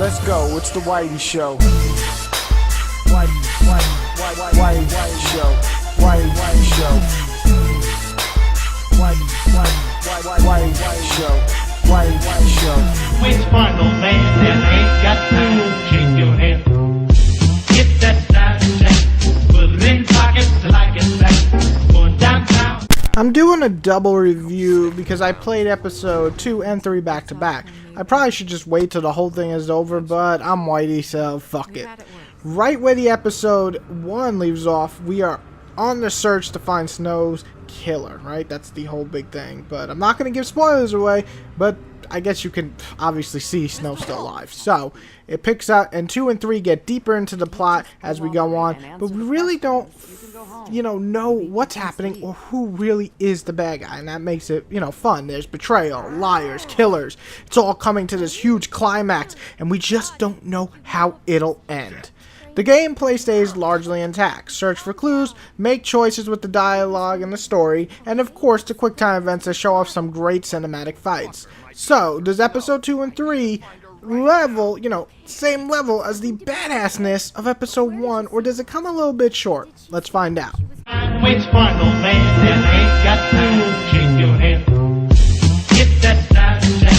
Let's go, it's the Whitey Show. Whitey Show. Whitey Show. Whitey Show. Whitey Show. Which final man that ain't got time to shake your head? Get that side check, put it in pockets like it's back. Going downtown. I'm doing a double review because I played episode 2 and 3 back to back. I probably should just wait till the whole thing is over, but I'm Whitey, so fuck it. Right where the episode 1 leaves off, we are on the search to find Snow's killer, right? That's the whole big thing. But I'm not going to give spoilers away, but I guess you can obviously see Snow's still alive. So it picks up, and 2 and 3 get deeper into the plot as we go on, but we really don't, know what's happening or who really is the bad guy, and that makes it, fun. There's betrayal, liars, killers. It's all coming to this huge climax, and we just don't know how it'll end. The gameplay stays largely intact. Search for clues, make choices with the dialogue and the story, and of course the quick time events that show off some great cinematic fights. So, does episode 2 and 3 level, same level as the badassness of episode 1, or does it come a little bit short? Let's find out. Which final man that ain't got time to shake your head? Get that side check,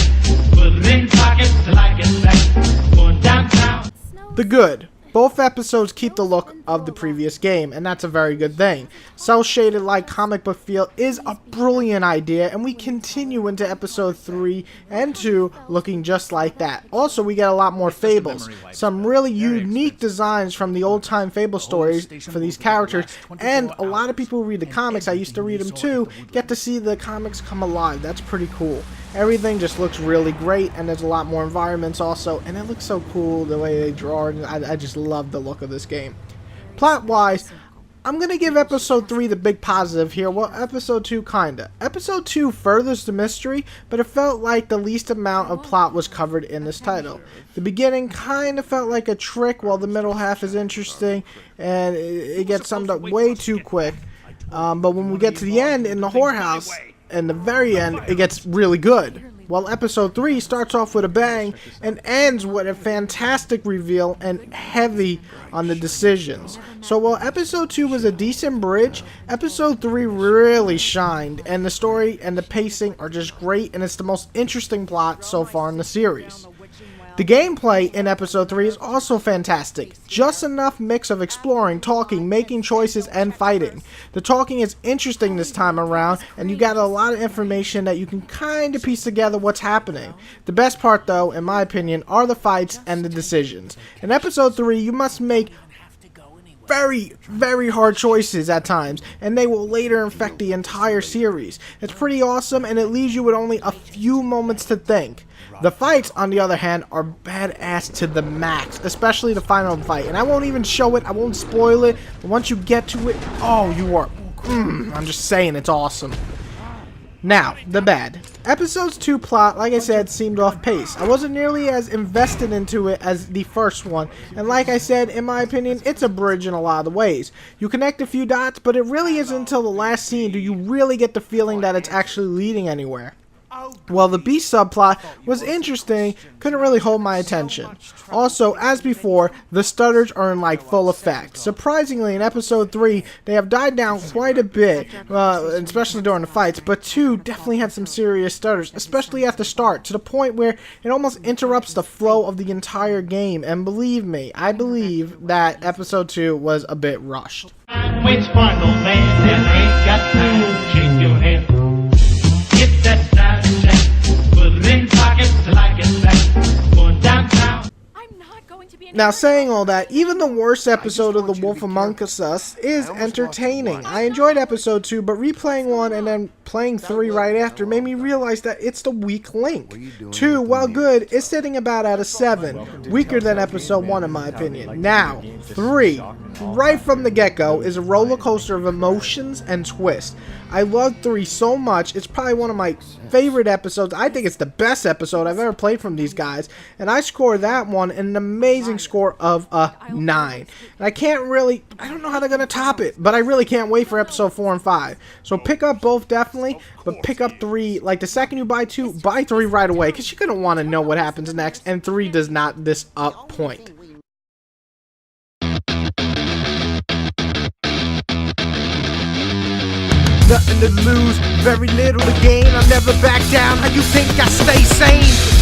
put it in pockets like it's back. Going downtown. The good. Both episodes keep the look of the previous game, and that's a very good thing. Cel-shaded like comic book feel is a brilliant idea, and we continue into episode 3 and 2 looking just like that. Also, we get a lot more fables. Some really unique designs from the old-time fable stories for these characters, and a lot of people who read the comics, I used to read them too, get to see the comics come alive. That's pretty cool. Everything just looks really great, and there's a lot more environments also, and it looks so cool the way they draw it. I just love the look of this game. Plot-wise, I'm going to give episode 3 the big positive here, well, episode 2 kinda. Episode 2 furthers the mystery, but it felt like the least amount of plot was covered in this title. The beginning kinda felt like a trick, while the middle half is interesting, and it gets summed up way too quick. But when we get to the end in the whorehouse, and the very end, it gets really good. While episode 3 starts off with a bang and ends with a fantastic reveal and heavy on the decisions. So while episode 2 was a decent bridge, episode 3 really shined, and the story and the pacing are just great, and it's the most interesting plot so far in the series. The gameplay in episode 3 is also fantastic. Just enough mix of exploring, talking, making choices, and fighting. The talking is interesting this time around, and you got a lot of information that you can kind of piece together what's happening. The best part though, in my opinion, are the fights and the decisions. In episode 3, you must make very, very hard choices at times, and they will later infect the entire series. It's pretty awesome, and it leaves you with only a few moments to think. The fights, on the other hand, are badass to the max, especially the final fight. And I won't even show it, I won't spoil it, but once you get to it, oh, you are, I'm just saying, it's awesome. Now, the bad. Episode's 2 plot, like I said, seemed off pace. I wasn't nearly as invested into it as the first one, and like I said, in my opinion, it's a bridge in a lot of the ways. You connect a few dots, but it really isn't until the last scene do you really get the feeling that it's actually leading anywhere. Well, the Beast subplot was interesting, couldn't really hold my attention. Also, as before, the stutters are in full effect. Surprisingly, in episode 3, they have died down quite a bit, especially during the fights, but 2 definitely had some serious stutters, especially at the start, to the point where it almost interrupts the flow of the entire game, and believe me, I believe that episode 2 was a bit rushed. Which final man that ain't got time to shake your head? Get that side check, put it in pockets like it's back. Going downtown. Now, saying all that, even the worst episode of The Wolf Among Us is entertaining. I enjoyed episode 2, but replaying 1 and then playing 3 right after made me realize that it's the weak link. 2, while good, is sitting about at a 7, weaker than episode 1 in my opinion. Now, 3, right from the get-go, is a roller coaster of emotions and twists. I love 3 so much, it's probably one of my favorite episodes. I think it's the best episode I've ever played from these guys, and I score that one an amazing score of a 9. And I don't know how they're going to top it, but I really can't wait for episode 4 and 5. So pick up both definitely. definitely, but pick up 3, like the second you buy 2, buy 3 right away, because you're going to want to know what happens next, and 3 does not disappoint. Nothing to lose, very little to gain. I'll never back down. How you think I stay sane?